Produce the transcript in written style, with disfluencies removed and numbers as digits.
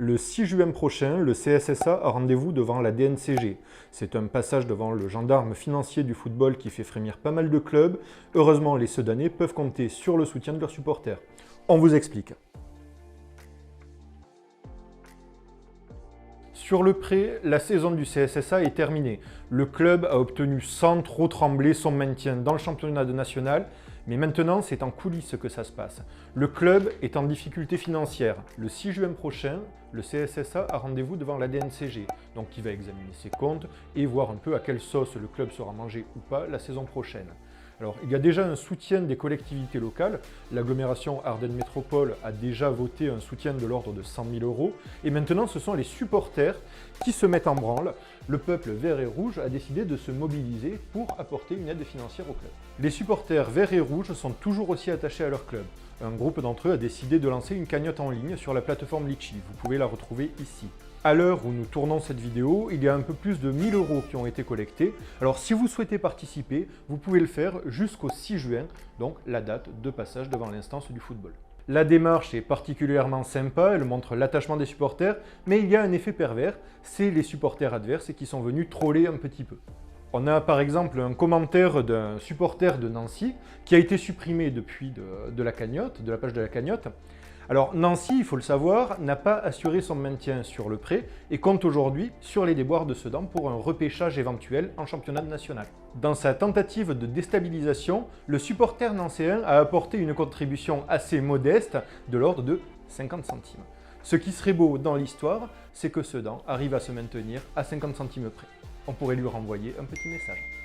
Le 6 juin prochain, le CSSA a rendez-vous devant la DNCG. C'est un passage devant le gendarme financier du football qui fait frémir pas mal de clubs. Heureusement, les Sedanais peuvent compter sur le soutien de leurs supporters. On vous explique. Sur le prêt, la saison du CSSA est terminée. Le club a obtenu sans trop trembler son maintien dans le championnat national, mais maintenant c'est en coulisses que ça se passe. Le club est en difficulté financière. Le 6 juin prochain, le CSSA a rendez-vous devant la DNCG, donc qui va examiner ses comptes et voir un peu à quelle sauce le club sera mangé ou pas la saison prochaine. Alors, il y a déjà un soutien des collectivités locales. L'agglomération Ardennes Métropole a déjà voté un soutien de l'ordre de 100 000 €. Et maintenant, ce sont les supporters qui se mettent en branle. Le peuple vert et rouge a décidé de se mobiliser pour apporter une aide financière au club. Les supporters verts et rouges sont toujours aussi attachés à leur club. Un groupe d'entre eux a décidé de lancer une cagnotte en ligne sur la plateforme Litchi. Vous pouvez la retrouver ici. À l'heure où nous tournons cette vidéo, il y a un peu plus de 1 000 € qui ont été collectés. Alors si vous souhaitez participer, vous pouvez le faire jusqu'au 6 juin, donc la date de passage devant l'instance du football. La démarche est particulièrement sympa, elle montre l'attachement des supporters, mais il y a un effet pervers, c'est les supporters adverses qui sont venus troller un petit peu. On a par exemple un commentaire d'un supporter de Nancy qui a été supprimé depuis de la cagnotte, de la page de la cagnotte. Alors Nancy, il faut le savoir, n'a pas assuré son maintien sur le prêt et compte aujourd'hui sur les déboires de Sedan pour un repêchage éventuel en championnat national. Dans sa tentative de déstabilisation, le supporter nancéen a apporté une contribution assez modeste de l'ordre de 50 centimes. Ce qui serait beau dans l'histoire, c'est que Sedan arrive à se maintenir à 50 centimes près. On pourrait lui renvoyer un petit message.